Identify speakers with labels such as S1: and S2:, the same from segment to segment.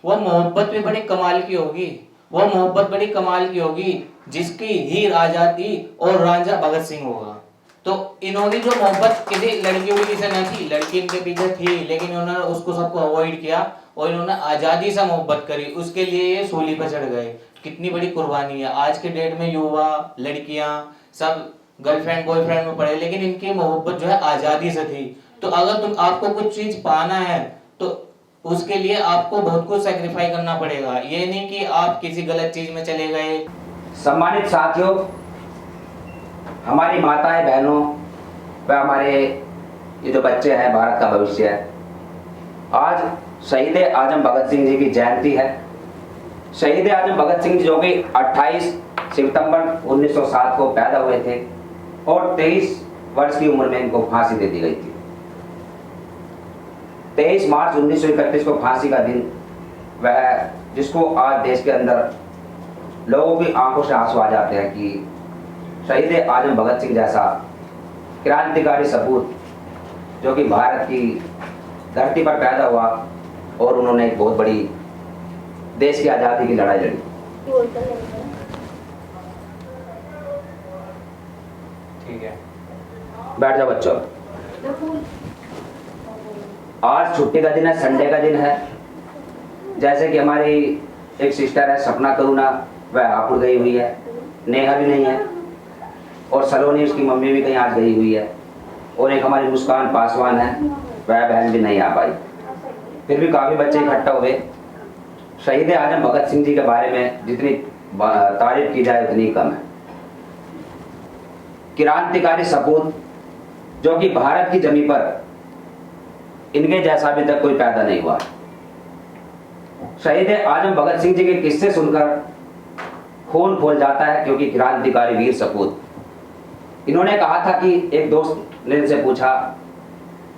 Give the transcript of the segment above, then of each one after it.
S1: वह मोहब्बत भी बड़ी कमाल की होगी, वह मोहब्बत बड़ी कमाल की होगी जिसकी हीर आजादी और रांझा भगत सिंह होगा। तो इन्होंने जो मोहब्बत किसी लड़की उड़की से न की, लड़की इनके पीछे थी लेकिन इन्होंने उसको सबको अवॉइड किया और इन्होंने आजादी से मोहब्बत करी, उसके लिए ये सूली पर चढ़ गए। कितनी बड़ी कुर्बानी है। आज के डेट में युवा लड़कियां सब गर्लफ्रेंड बॉयफ्रेंड में पड़े, लेकिन इनकी मोहब्बत जो है आजादी से थी। तो अगर तुम आपको कुछ चीज पाना है तो उसके लिए आपको बहुत कुछ सेक्रीफाई करना पड़ेगा। ये नहीं कि आप किसी गलत चीज में चले गए।
S2: सम्मानित साथियों, हमारी माताएं बहनों व हमारे ये जो बच्चे हैं, भारत का भविष्य है, आज शहीद आजम भगत सिंह जी की जयंती है। शहीद आजम भगत सिंह जी जो कि 28 सितंबर 1907 को पैदा हुए थे और 23 वर्ष की उम्र में इनको फांसी दे दी गई थी। 23 मार्च 1931 को फांसी का दिन वह जिसको आज देश के अंदर लोगों की आंखों से आंसू आ जाते हैं कि शहीद आजम भगत सिंह जैसा क्रांतिकारी सपूत जो कि भारत की धरती पर पैदा हुआ और उन्होंने एक बहुत बड़ी देश की आज़ादी की लड़ाई लड़ी।
S1: ठीक है,
S2: बैठ जाओ बच्चों। आज छुट्टी का दिन है, संडे का दिन है। जैसे कि हमारी एक सिस्टर है सपना करुणा, वह हापुड़ गई हुई है, नेहा भी नहीं है और सलोनी उसकी मम्मी भी कहीं आज गई हुई है, और एक हमारी मुस्कान पासवान है, वह बहन भी नहीं आ पाई। फिर भी काफ़ी बच्चे इकट्ठा हुए। शहीद आजम भगत सिंह जी के बारे में जितनी तारीफ की जाए उतनी कम है। क्रांतिकारी सपूत जो कि भारत की जमीन पर इनके जैसा अभी तक कोई पैदा नहीं हुआ। शहीद आजम भगत सिंह जी के किस्से सुनकर खून खोल जाता है, क्योंकि क्रांतिकारी वीर सपूत। इन्होंने कहा था कि एक दोस्त ने इनसे पूछा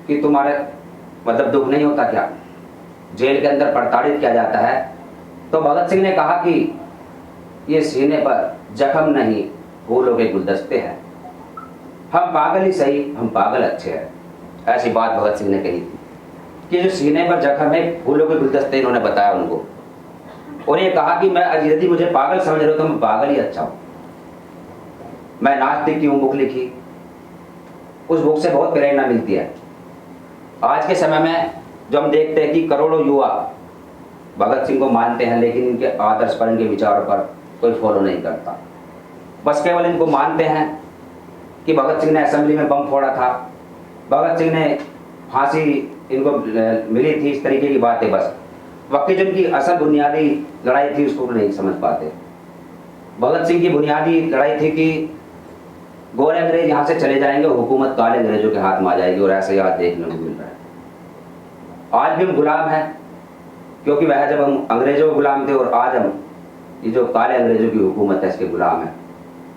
S2: कि तुम्हारे मतलब दुख नहीं होता क्या, जेल के अंदर प्रताड़ित किया जाता है? तो भगत सिंह ने कहा कि ये सीने पर जख्म नहीं, फूलों के गुलदस्ते हैं। हम पागल ही सही, हम पागल अच्छे हैं। ऐसी बात भगत सिंह ने कही थी कि जो सीने पर जख्म है, फूलों के गुलदस्ते, इन्होंने बताया उनको। और ये कहा कि मैं यदि मुझे पागल समझ रहे हो तो मैं पागल ही अच्छा हूँ। मैं नास्तिक की बुक लिखी, उस बुक से बहुत प्रेरणा मिलती है। आज के समय में जो हम देखते हैं कि करोड़ों युवा भगत सिंह को मानते हैं, लेकिन इनके आदर्श पर, इनके विचारों पर कोई फॉलो नहीं करता। बस केवल इनको मानते हैं कि भगत सिंह ने असेंबली में बम फोड़ा था, भगत सिंह ने फांसी इनको मिली थी, इस तरीके की बातें। बस बाकी जो इनकी असल बुनियादी लड़ाई थी उसको नहीं समझ पाते। भगत सिंह की बुनियादी लड़ाई थी कि गोरे अंग्रेज यहाँ से चले जाएंगे, हुकूमत काले अंग्रेजों के हाथ में आ जाएगी, और ऐसे ही आज देखने को मिल रहा है। आज भी हम गुलाम हैं, क्योंकि वह जब हम अंग्रेजों के गुलाम थे और आज हम ये जो काले अंग्रेजों की हुकूमत है इसके गुलाम है।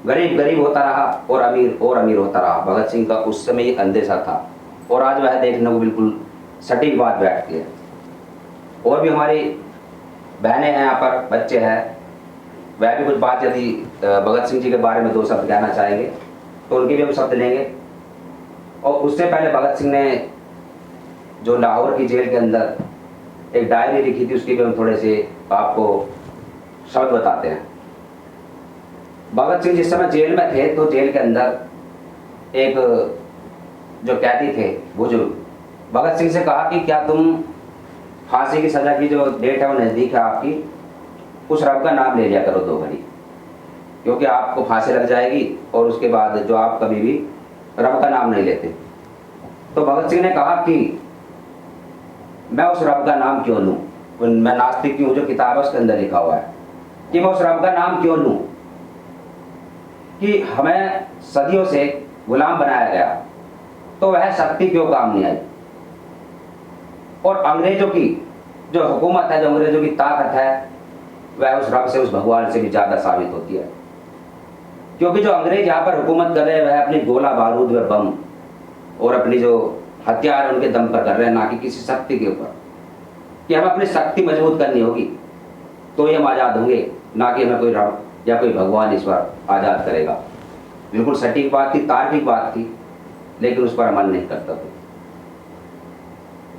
S2: गरीब गरीब होता रहा और अमीर होता रहा। भगत सिंह का उस समय ये अंदेशा था और आज वह देखने को बिल्कुल सटीक बात बैठती है। और भी हमारी बहनें हैं यहाँ पर, बच्चे हैं, वह भी कुछ बात यदि भगत सिंह जी के बारे में दो शब्द कहना चाहेंगे तो उनके भी हम शब्द लेंगे। और उससे पहले भगत सिंह ने जो लाहौर की जेल के अंदर एक डायरी लिखी थी, उसके भी हम थोड़े से आपको शब्द बताते हैं। भगत सिंह जिस समय जेल में थे तो जेल के अंदर एक जो कैदी थे बुजुर्ग, भगत सिंह से कहा कि क्या तुम फांसी की सजा की जो डेट है वो नज़दीक है आपकी, उस रब का नाम ले लिया करो 2 घड़ी, क्योंकि आपको फांसी लग जाएगी और उसके बाद जो आप कभी भी रब का नाम नहीं लेते। तो भगत सिंह ने कहा कि मैं उस रब का नाम क्यों लूँ, मैं नास्तिक की हूँ, जो किताब है उसके अंदर लिखा हुआ है कि मैं उस रब का नाम क्यों लूँ कि हमें सदियों से गुलाम बनाया गया, तो वह शक्ति क्यों काम नहीं आई। और अंग्रेजों की जो हुकूमत है, जो अंग्रेजों की ताकत है, वह उस रब से, उस भगवान से भी ज़्यादा साबित होती है, क्योंकि जो अंग्रेज यहाँ पर हुकूमत कर रहे हैं वह अपनी गोला बारूद व बम और अपनी जो हथियार है उनके दम पर कर रहे हैं, ना कि किसी शक्ति के ऊपर। कि हमें अपनी शक्ति मजबूत करनी होगी तो ही हम आज़ाद होंगे, ना कि हमें कोई रब या कोई भगवान ईश्वर आज़ाद करेगा। बिल्कुल सटीक बात थी, तार्किक बात थी, लेकिन उस पर अमल नहीं करता था।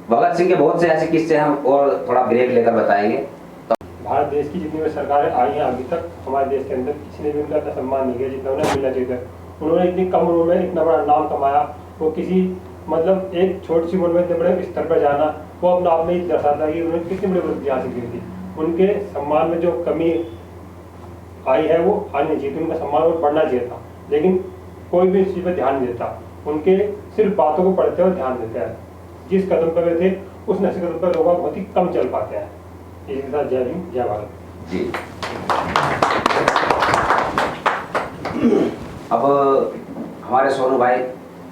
S2: भगत सिंह के बहुत से ऐसे किस्से हम और थोड़ा ब्रेक लेकर बताएंगे।
S3: भारत देश की जितनी भी सरकारें आई हैं अभी तक हमारे देश के अंदर किसी ने भी उनका इतना सम्मान नहीं किया जितना उन्हें मिलना चाहिए था। उन्होंने इतनी कम उम्र में इतना बड़ा नाम कमाया, वो किसी मतलब एक छोटी सी उम्र में इतने बड़े स्तर पर जाना वो अपने आप में ही दर्शाता है कि उन्होंने कितनी बड़ी उपलब्धि हासिल की थी। उनके सम्मान में जो कमी आई है वो आनी नहीं चाहिए थी, उनका सम्मान और बढ़ना चाहिए था, लेकिन कोई भी इस चीज़ पर ध्यान नहीं देता। उनके सिर्फ बातों को पढ़ते हुए ध्यान देते हैं। जिस कदम पर वे थे उस नशे कदम पर लोग बहुत ही कम चल पाते हैं। इसी के साथ जय भीम जय भारत
S2: जी। अब हमारे सोनू भाई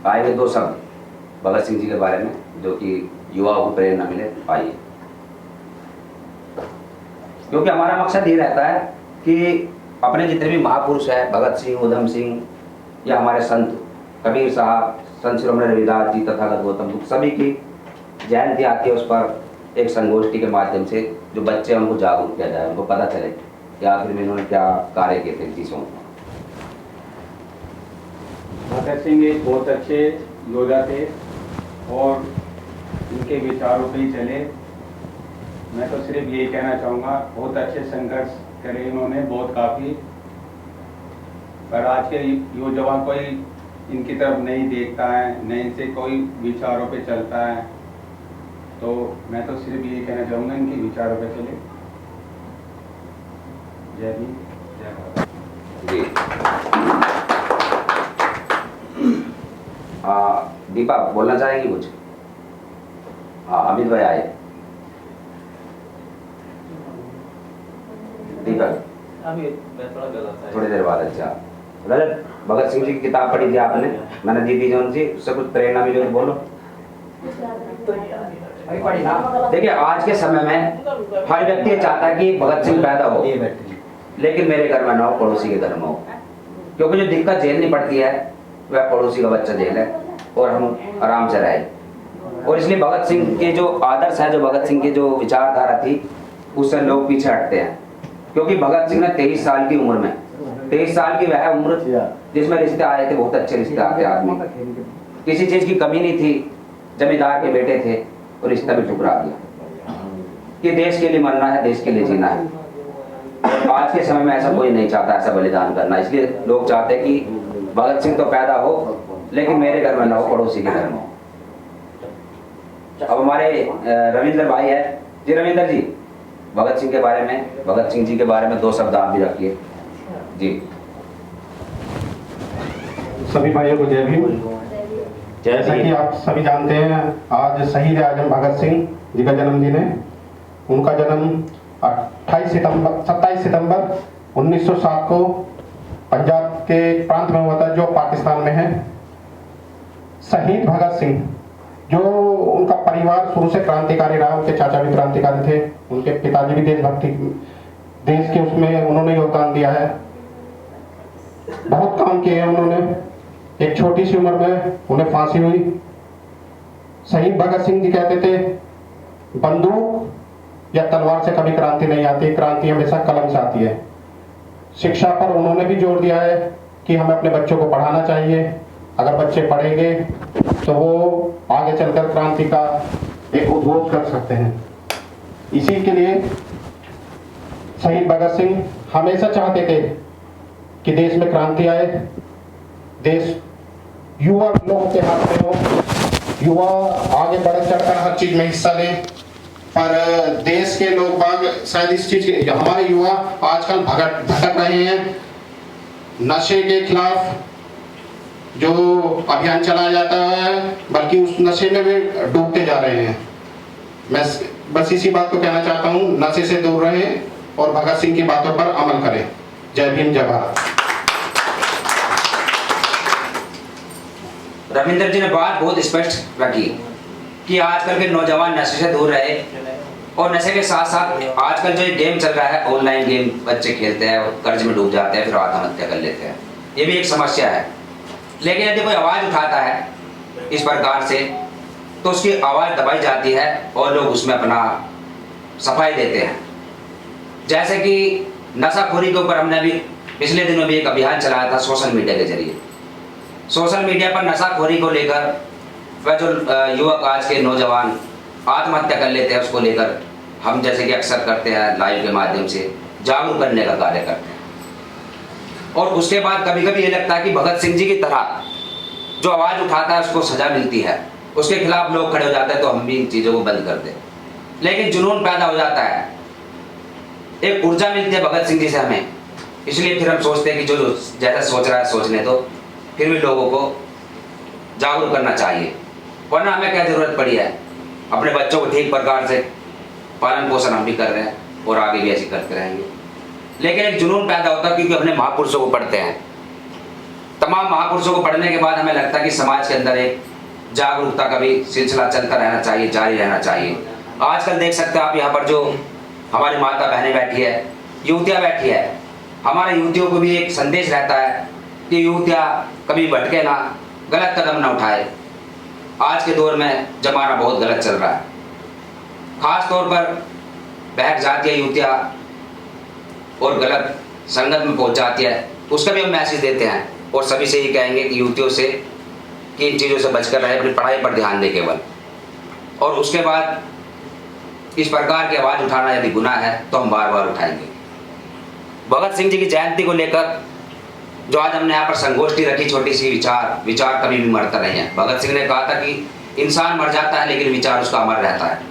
S2: आएंगे 2 शब्द भगत सिंह जी के बारे में जो कि युवाओं को प्रेरणा मिले। आइए, क्योंकि हमारा मकसद ये रहता है कि अपने जितने भी महापुरुष हैं, भगत सिंह, उधम सिंह या हमारे संत कबीर साहब, संत शिरोमणि रविदास जी, तथागत गौतम बुद्ध, सभी की जयंती आती है, उस पर एक संगोष्ठी के माध्यम से जो बच्चे हैं उनको जागरूक किया जाए, उनको पता चले कि आखिर में इन्होंने क्या कार्य किए थे चीज़ों में।
S4: भगत सिंह एक बहुत अच्छे योद्धा थे और इनके विचारों पे ही चले। मैं तो सिर्फ यही कहना चाहूँगा, बहुत अच्छे संघर्ष करे इन्होंने, बहुत काफ़ी। पर आज के युवा कोई इनकी तरफ नहीं देखता है, न इनसे कोई विचारों पे चलता है। तो मैं तो सिर्फ यही कहना चाहूँगा, इनके विचारों पे चले। जय भीम जय भारत।
S2: जी। दीपा बोलना चाहेंगी कुछ? हाँ, अमित भाई आए। दीपक थोड़ी देर बाद। अच्छा रजत, भगत सिंह जी की किताब पढ़ी थी आपने, मैंने दी थी जौन सी, उससे कुछ प्रेरणा मिली तो बोलो। देखिए, आज के समय में हर व्यक्ति चाहता है कि भगत सिंह पैदा हो, लेकिन मेरे घर में ना हो, पड़ोसी के घर में हो, क्योंकि जो दिक्कत झेलनी पड़ती है वह पड़ोसी का बच्चा झेले और हम आराम से रहे। और इसलिए भगत सिंह के जो आदर्श है, जो भगत सिंह की जो विचारधारा थी, उससे लोग पीछे हटते हैं। क्योंकि भगत सिंह ने 23 साल की उम्र में, 23 साल की वह उम्र जिसमें रिश्ते आए थे, बहुत अच्छे रिश्ते आते आदमी, किसी चीज की कमी नहीं थी, जमींदार के बेटे थे और रिश्ता भी ठुकरा दिया कि देश के लिए मरना है, देश के लिए जीना है। आज के समय में ऐसा कोई नहीं चाहता ऐसा बलिदान करना, इसलिए लोग चाहते हैं कि भगत सिंह तो पैदा हो लेकिन मेरे घर में ना हो, पड़ोसी के घर में हो। अब हमारे रविंद्र भाई है जी। रविंद्र जी, भगत सिंह के बारे में, भगत सिंह जी के बारे में 2 शब्द आप भी रखिए जी।
S5: सभी भाइयों को जय भीम। जैसा कि आप सभी जानते हैं, आज शहीद आजम भगत सिंह जी का जन्मदिन है। उनका जन्म 27 सितंबर 1907 को पंजाब के प्रांत में हुआ था जो पाकिस्तान में है। शहीद भगत सिंह, जो उनका परिवार शुरू से क्रांतिकारी रहा, उनके चाचा भी क्रांतिकारी थे, उनके पिताजी भी देशभक्ति, देश के उसमें उन्होंने योगदान दिया है, बहुत काम किए हैं उन्होंने। एक छोटी सी उम्र में उन्हें फांसी हुई। शहीद भगत सिंह जी कहते थे, बंदूक या तलवार से कभी क्रांति नहीं आती, क्रांति हमेशा कलम से आती है। शिक्षा पर उन्होंने भी जोर दिया है कि हमें अपने बच्चों को पढ़ाना चाहिए। अगर बच्चे पढ़ेंगे तो वो आगे चलकर क्रांति का एक उद्घोष कर सकते हैं। इसी के लिए शहीद भगत सिंह हमेशा चाहते थे कि देश में क्रांति आए, देश युवा लोगों के हाथ में हो, युवा आगे बढ़ चढ़कर हर चीज में हिस्सा लें। पर देश के लोग बाग शायद इस चीज के, हमारे युवा आजकल भटक रहे हैं। नशे के खिलाफ जो अभियान चलाया जाता है, बल्कि उस नशे में भी डूबते जा रहे हैं। मैं बस इसी बात को कहना चाहता हूँ, नशे से दूर रहें और भगत सिंह की बातों पर अमल करें। जय भीम जय भारत।
S2: रविंद्र जी ने बात बहुत स्पष्ट रखी कि आजकल के नौजवान नशे से दूर रहे, और नशे के साथ साथ आजकल जो गेम चल रहा है, ऑनलाइन गेम बच्चे खेलते हैं, कर्ज में डूब जाते हैं, फिर आत्महत्या कर लेते हैं। ये भी एक समस्या है। लेकिन यदि कोई आवाज़ उठाता है इस प्रकार से, तो उसकी आवाज़ दबाई जाती है और लोग उसमें अपना सफाई देते हैं। जैसे कि नशाखोरी के ऊपर हमने अभी पिछले दिनों भी एक अभियान चलाया था सोशल मीडिया के जरिए। सोशल मीडिया पर नशाखोरी को लेकर वह जो युवक, आज के नौजवान आत्महत्या कर लेते हैं, उसको लेकर हम जैसे कि अक्सर करते हैं लाइव के माध्यम से जागरूक करने का कार्य करते हैं। और उसके बाद कभी कभी ये लगता है कि भगत सिंह जी की तरह जो आवाज़ उठाता है उसको सजा मिलती है, उसके खिलाफ लोग खड़े हो जाते हैं, तो हम भी इन चीज़ों को बंद कर दें। लेकिन जुनून पैदा हो जाता है, एक ऊर्जा मिलती है भगत सिंह जी से हमें, इसलिए फिर हम सोचते हैं कि जो जैसा सोच रहा है सोचने दो, फिर भी लोगों को जागरूक करना चाहिए। वरना हमें क्या ज़रूरत पड़ी है, अपने बच्चों को ठीक प्रकार से पालन पोषण हम भी कर रहे हैं और आगे भी ऐसे करते रहेंगे। लेकिन एक जुनून पैदा होता है क्योंकि अपने महापुरुषों को पढ़ते हैं। तमाम महापुरुषों को पढ़ने के बाद हमें लगता है कि समाज के अंदर एक जागरूकता का भी सिलसिला चलता रहना चाहिए, जारी रहना चाहिए। आजकल देख सकते हैं आप यहाँ पर जो हमारी माता बहनें बैठी है, युवतियाँ बैठी है, हमारे युवतियों को भी एक संदेश रहता है कि युवतियाँ कभी भटके ना, गलत कदम ना उठाए। आज के दौर में जमाना बहुत गलत चल रहा है, खास तौर पर बहक जाती है युवतियाँ और गलत संगत में पहुंच जाती है, उसका भी हम मैसेज देते हैं और सभी से ये कहेंगे कि युवतियों से कि इन चीज़ों से बचकर रहे, अपनी पढ़ाई पर ध्यान दें केवल। और उसके बाद इस प्रकार की आवाज़ उठाना यदि गुनाह है तो हम बार बार उठाएंगे। भगत सिंह जी की जयंती को लेकर जो आज हमने यहाँ पर संगोष्ठी रखी, छोटी सी, विचार कभी भी मरता नहीं है। भगत सिंह ने कहा था कि इंसान मर जाता है लेकिन विचार उसका अमर रहता है।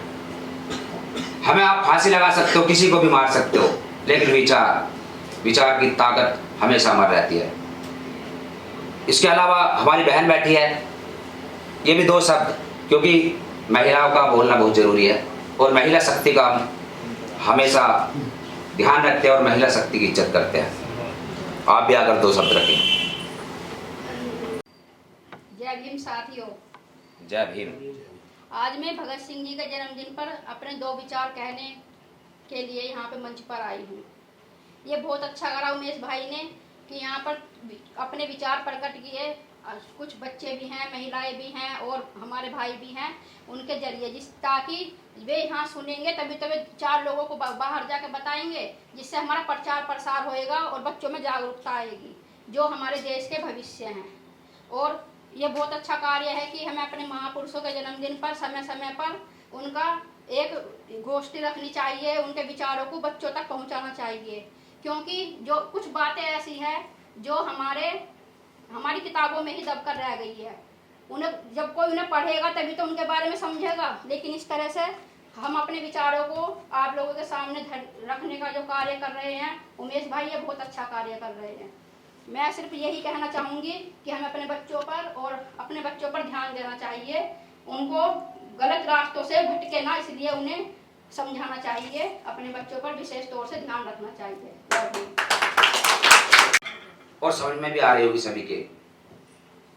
S2: हमें आप फांसी लगा सकते हो, किसी को भी मार सकते हो, लेकिन विचार की ताकत हमेशा अमर रहती है। इसके अलावा हमारी बहन बैठी है, ये भी दो शब्द, क्योंकि महिलाओं का बोलना बहुत जरूरी है और महिला शक्ति का हम हमेशा ध्यान रखते हैं और महिला शक्ति की इज्जत करते हैं। आप भी आकर दो शब्द रखें।
S6: जय भीम साथियों।
S2: जय भीम।
S6: आज मैं भगत सिंह जी के जन्मदिन पर अपने दो विचार कहने के लिए यहाँ पे मंच पर आई हूँ। ये बहुत अच्छा करा उमेश भाई ने कि यहाँ पर अपने विचार प्रकट किए। कुछ बच्चे भी हैं, महिलाएं भी हैं और हमारे भाई भी हैं, उनके जरिए ताकि वे यहाँ सुनेंगे तभी तो वे चार लोगों को बाहर जाके बताएंगे, जिससे हमारा प्रचार प्रसार होएगा और बच्चों में जागरूकता आएगी जो हमारे देश के भविष्य हैं। और ये बहुत अच्छा कार्य है कि हमें अपने महापुरुषों के जन्मदिन पर समय समय पर उनका एक गोष्ठी रखनी चाहिए, उनके विचारों को बच्चों तक पहुँचाना चाहिए, क्योंकि जो कुछ बातें ऐसी हैं जो हमारी किताबों में ही दबकर रह गई है। उन्हें जब कोई उन्हें पढ़ेगा तभी तो उनके बारे में समझेगा। लेकिन इस तरह से हम अपने विचारों को आप लोगों के सामने रखने का जो कार्य कर रहे हैं उमेश भाई, ये बहुत अच्छा कार्य कर रहे हैं। मैं सिर्फ यही कहना चाहूँगी कि हमें अपने बच्चों पर और अपने बच्चों पर ध्यान देना चाहिए, उनको गलत रास्तों से भटके ना, इसलिए उन्हें समझाना चाहिए, अपने बच्चों पर विशेष तौर से ध्यान रखना चाहिए।
S2: और समझ में भी आ रही होगी सभी के,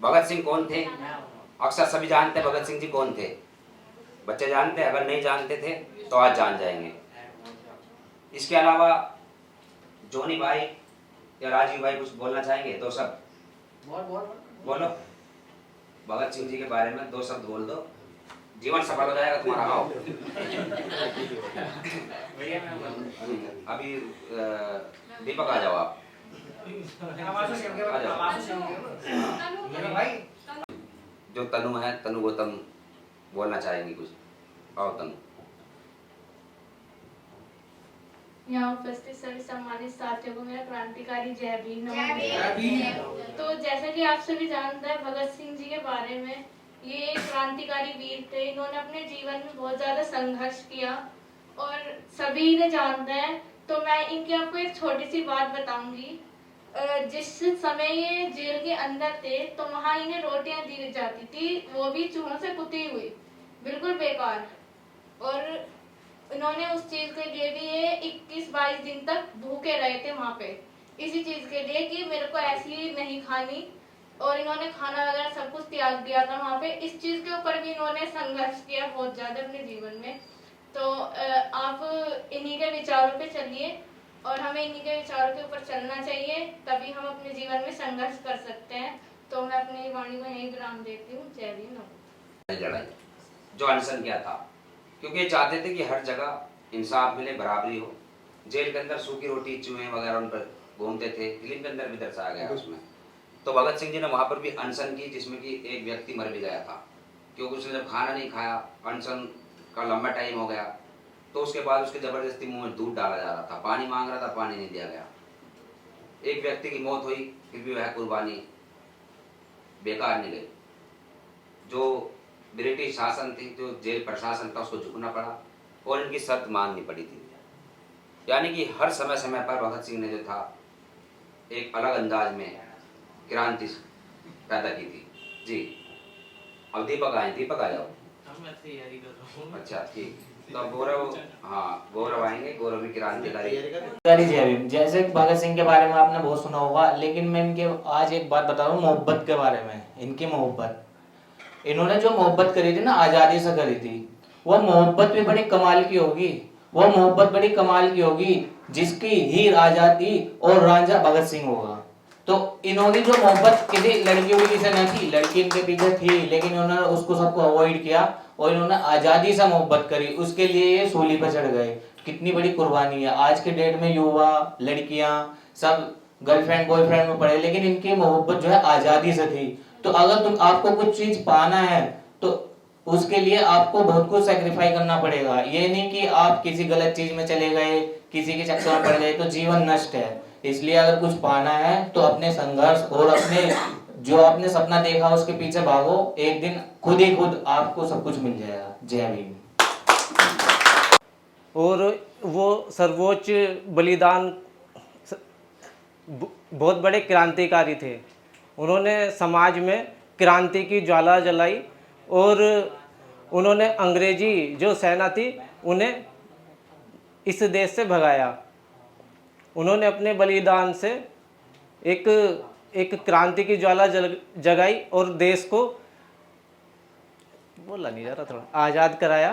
S2: भगत सिंह कौन थे। अक्सर सभी जानते हैं भगत सिंह जी कौन थे, बच्चे जानते हैं, अगर नहीं जानते थे तो आज जान जाएंगे। इसके अलावा जोनी भाई या राजीव भाई कुछ बोलना चाहेंगे? दो शब्द बोलो भगत सिंह जी के बारे में, दो शब्द बोल दो, जीवन सफल हो जाएगा तुम्हारा। आओ अभी दीपक आ जाओ आप। जो तनु है, तनु गौतम बोलना चाहेंगी कुछ? आओ तनु।
S7: यहाँ उपस्थित सभी सम्मानित साथियों को मेरा क्रांतिकारी जय भीम नमन। तो जैसा कि आप सभी जानते हैं भगत सिंह जी के बारे में, ये क्रांतिकारी वीर थे। इन्होंने अपने जीवन में बहुत ज्यादा संघर्ष किया और सभी इन्हें जानते हैं। तो मैं इनकी आपको एक छोटी सी बात बताऊंगी। जिस समय ये जेल के अंदर थे तो वहाँ इन्हें रोटियां दी जाती थी, वो भी चूहों से कुटी हुई, बिल्कुल बेकार। और इन्होंने उस चीज के लिए भी ये 21-22 दिन तक भूखे रहे थे वहाँ पे, इसी चीज के लिए कि मेरे को ऐसी नहीं खानी। और इन्होंने खाना वगैरह सब कुछ त्याग दिया था वहाँ पे। इस चीज के ऊपर भी इन्होंने संघर्ष किया बहुत ज्यादा अपने जीवन में। तो आप इन्हीं के विचारों पे चलिए और हमें इन्हीं के विचारों के ऊपर चलना चाहिए, तभी हम अपने जीवन में संघर्ष कर सकते हैं। तो मैं अपनी वाणी को यही विराम देती हूँ। जय भीम नमन।
S2: लड़ाई जो अनशन किया था, क्योंकि चाहते थे कि हर जगह इंसाफ मिले, बराबरी हो। जेल के अंदर सूखी रोटी, चूहे वगैरह उन पर घूमते थे, फिल्म के अंदर भी दर्शाया गया उसमें। तो भगत सिंह जी ने वहाँ पर भी अनशन की, जिसमें कि एक व्यक्ति मर भी गया था, क्योंकि उसने जब खाना नहीं खाया, अनशन का लंबा टाइम हो गया, तो उसके बाद उसके जबरदस्ती मुंह में दूध डाला जा रहा था, पानी मांग रहा था, पानी नहीं दिया गया। एक व्यक्ति की मौत हुई, फिर भी वह कुर्बानी बेकार नहीं गई। जो ब्रिटिश शासन थी, जो जेल प्रशासन था, उसको झुकना पड़ा और इनकी शर्त माननी पड़ी थी। यानी कि हर समय समय पर भगत सिंह ने जो था एक अलग अंदाज में क्रांति पैदा की थी। जी, अब दीपक आए, दीपक आ जाओ।
S1: मैं तैयारी कर रहा हूँ।
S2: अच्छा ठीक, तो गौरव, हाँ गौरव आएंगे, गौरव भी क्रांतिकारी।
S1: जय भीम। जैसे भगत सिंह के बारे में आपने बहुत सुना होगा, लेकिन मैं इनके आज एक बात बता रहा हूँ मोहब्बत के बारे में। इनकी मोहब्बत, इन्होंने जो मोहब्बत करी थी ना, आज़ादी से करी थी, वह मोहब्बत भी बड़ी कमाल की होगी। वह मोहब्बत बड़ी कमाल की होगी जिसकी हीर आज़ादी और रांझा भगत सिंह होगा। तो इन्होंने जो मोहब्बत किसी लड़की उड़की से न की, लड़की इनके पीछे थी, लेकिन इन्होंने उसको सबको अवॉइड किया और इन्होंने आज़ादी से मोहब्बत करी। उसके लिए ये सूली पर चढ़ गए। कितनी बड़ी कुर्बानी है। आज के डेट में युवा लड़कियां सब गर्लफ्रेंड बॉयफ्रेंड में पड़े, लेकिन इनकी मोहब्बत जो है आज़ादी से थी। तो अगर तुम आपको कुछ चीज पाना है तो उसके लिए आपको बहुत कुछ सेक्रीफाई करना पड़ेगा। ये नहीं कि आप किसी गलत चीज में चले गए, किसी के चक्कर में पड़ गए तो जीवन नष्ट है। इसलिए अगर कुछ पाना है तो अपने संघर्ष और अपने जो आपने सपना देखा उसके पीछे भागो। एक दिन खुद ही खुद आपको सब कुछ मिल जाएगा। जय भीम।
S8: और वो सर्वोच्च बलिदान बहुत बड़े क्रांतिकारी थे। उन्होंने समाज में क्रांति की ज्वाला जलाई और उन्होंने अंग्रेजी जो सेना थी उन्हें इस देश से भगाया। उन्होंने अपने बलिदान से एक क्रांति की ज्वाला जगाई और देश को, बोला नहीं जा रहा, थोड़ा आज़ाद कराया।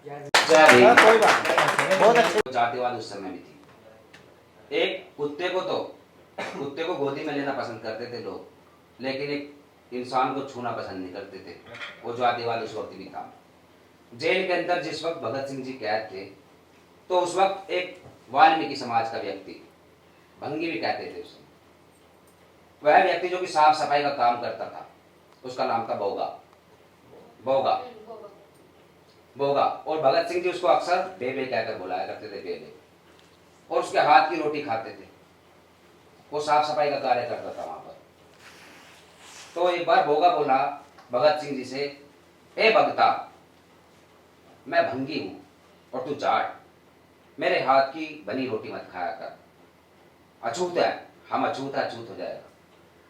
S2: कोई बात नहीं, बहुत अच्छे। जातिवाद उस समय भी थी। एक कुत्ते को गोदी में लेना पसंद करते थे लोग, लेकिन एक इंसान को छूना पसंद नहीं करते थे। वो जातिवाद उस वक्त भी था। जेल के अंदर जिस वक्त भगत सिंह जी कैद थे, तो उस वक्त एक वाल्मीकि समाज का व्यक्ति, भंगी भी कहते थे उसे, वह व्यक्ति जो कि साफ सफाई का काम करता था, उसका नाम था बोगा। और भगत सिंह जी उसको अक्सर बेबे कहकर बुलाया करते थे, बेबे। और उसके हाथ की रोटी खाते थे। वो साफ सफाई का कार्य करता था वहां पर। तो एक बार बोगा बोला भगत सिंह जी से, हे भगता, मैं भंगी हूं और तू जाट, मेरे हाथ की बनी रोटी मत खाया कर। अछूत है, हम अछूत हो जाएगा।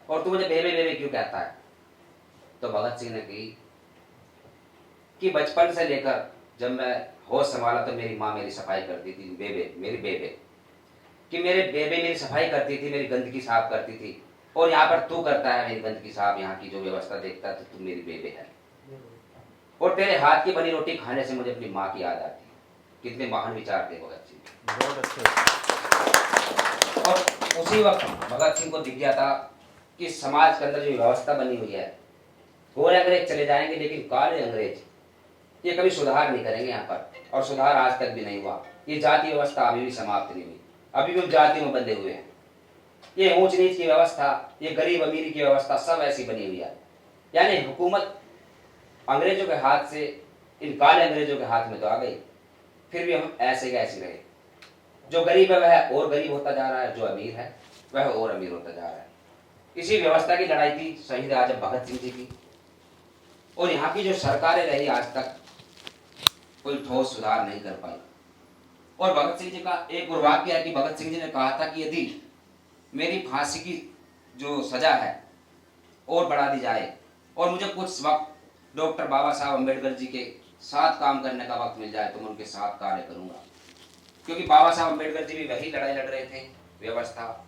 S2: और तू मुझे बेबे बेबे क्यों कहता है? तो भगत सिंह ने कही कि बचपन से लेकर जब मैं होश संभाला तो मेरी माँ मेरी सफाई करती थी, मेरी बेबे कि मेरे बेबे मेरी सफाई करती थी, मेरी गंदगी साफ करती थी। और यहाँ पर तू करता है मेरी गंदगी साफ, यहाँ की जो व्यवस्था देखता है, तो तू मेरी बेबे है। और तेरे हाथ की बनी रोटी खाने से मुझे अपनी माँ की याद आती है। कितने महान विचार थे भगत सिंह।
S8: बहुत अच्छे।
S2: और उसी वक्त भगत सिंह को दिख गया था कि समाज के अंदर जो व्यवस्था बनी हुई है, गोरे अंग्रेज चले जाएंगे लेकिन काले अंग्रेज ये कभी सुधार नहीं करेंगे यहाँ पर, और सुधार आज तक भी नहीं हुआ। ये जाति व्यवस्था अभी भी समाप्त नहीं हुई, अभी भी जाति में बंधे हुए हैं। ये ऊंच नीच की व्यवस्था, ये गरीब अमीरी की व्यवस्था सब ऐसी बनी हुई है। यानी हुकूमत अंग्रेजों के हाथ से, इन काले अंग्रेजों के हाथ में तो आ गई, फिर भी हम ऐसे के ऐसे रहे। जो गरीब है वह और गरीब होता जा रहा है, जो अमीर है वह और अमीर होता जा रहा है। इसी व्यवस्था की लड़ाई थी शहीद आजम भगत सिंह जी की। और यहाँ की जो सरकारें रही आज तक कोई ठोस सुधार नहीं कर पाई। और भगत सिंह जी का एक और वाक्य है कि भगत सिंह जी ने कहा था कि यदि मेरी फांसी की जो सजा है और बढ़ा दी जाए और मुझे कुछ वक्त डॉक्टर बाबा साहब अम्बेडकर जी के साथ काम करने का वक्त मिल जाए तो मैं उनके साथ कार्य करूंगा। क्योंकि बाबा साहब अम्बेडकर जी भी वही लड़ाई लड़ रहे थे, व्यवस्था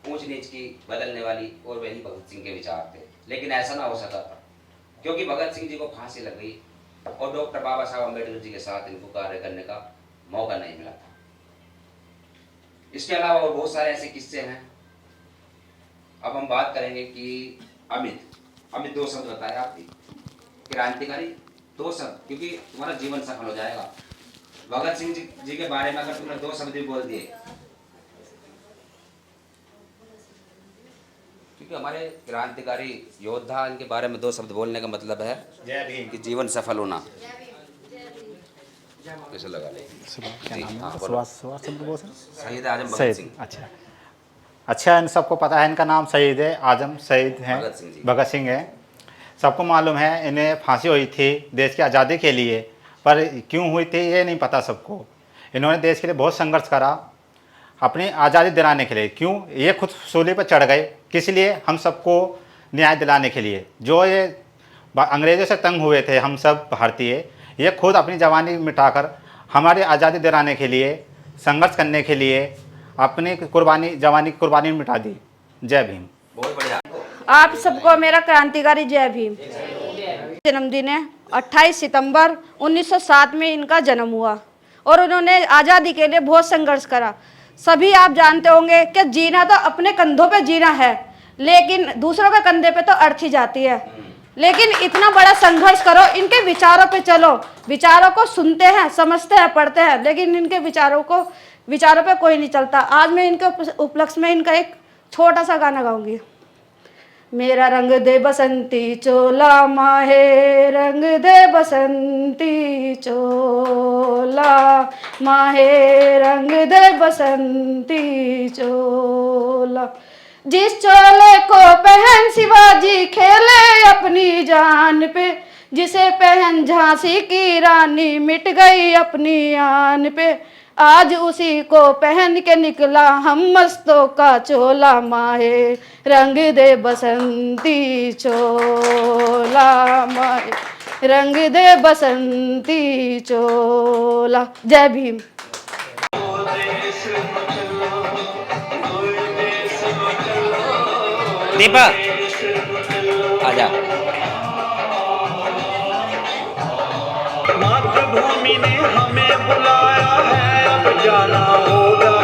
S2: ऊंच नीच की बदलने वाली, और वही भगत सिंह के विचार थे। लेकिन ऐसा ना हो सका था क्योंकि भगत सिंह जी को फांसी लग गई और डॉक्टर बाबा साहब अम्बेडकर जी के साथ इनको कार्य करने का मौका नहीं मिला था। इसके अलावा और बहुत सारे ऐसे किस्से हैं। अब हम बात करेंगे कि अमित 2 शब्द बताया आपने, क्रांतिकारी 2 शब्द, क्योंकि तुम्हारा जीवन सफल हो जाएगा। भगत सिंह जी के बारे में अगर तुमने 2 शब्द भी बोल दिए, क्योंकि हमारे क्रांतिकारी योद्धा, इनके बारे में 2 शब्द बोलने का मतलब है कि जीवन सफल होना। कैसे लगा ले
S9: क्या नाम
S2: हाँ,
S9: है?
S2: बोलो।
S9: सुभाष चंद्र बोस है?
S2: शहीद आजम भगत
S9: शहीद,
S2: सिंह
S9: अच्छा अच्छा, इन सबको पता है इनका नाम शहीद है आजम शहीद हैं
S2: भगत सिंह जी।
S9: भगत सिंह है। सबको मालूम है इन्हें फांसी हुई थी देश की आज़ादी के लिए, पर क्यों हुई थी ये नहीं पता सबको। इन्होंने देश के लिए बहुत संघर्ष करा अपनी आज़ादी दिलाने के लिए। क्यों ये खुद सूली पर चढ़ गए, किस लिए? हम सबको न्याय दिलाने के लिए। जो ये अंग्रेज़ों से तंग हुए थे हम सब भारतीय, ये खुद अपनी जवानी मिटाकर हमारी आज़ादी दिलाने के लिए संघर्ष करने के लिए अपनी कुर्बानी जवानी की कुर्बानी मिटा दी। जय भीम।
S2: बहुत बढ़िया।
S10: आप सबको मेरा क्रांतिकारी जय भीम। जन्मदिन है 28 सितंबर 1907 में इनका जन्म हुआ और उन्होंने आज़ादी के लिए बहुत संघर्ष करा। सभी आप जानते होंगे कि जीना तो अपने कंधों पे जीना है, लेकिन दूसरों के कंधे पे तो अर्थी जाती है। लेकिन इतना बड़ा संघर्ष करो, इनके विचारों पे चलो। विचारों को सुनते हैं, समझते हैं, पढ़ते हैं, लेकिन इनके विचारों पे कोई नहीं चलता। आज मैं इनके उपलक्ष्य में इनका एक छोटा सा गाना गाऊंगी। मेरा रंग दे बसंती चोला माहे, रंग दे बसंती चोला माहे, रंग दे बसंती चोला। जिस चोले को पहन शिवाजी खेले अपनी जान पे, जिसे पहन झांसी की रानी मिट गई अपनी आन पे, आज उसी को पहन के निकला हम मस्तों का चोला माहे, रंग दे बसंती चोला माहे, रंग दे बसंती चोला। जय भीम।
S2: दीपक आजा।
S11: मातृभूमि ने हमें बुलाया है, अब जाना हो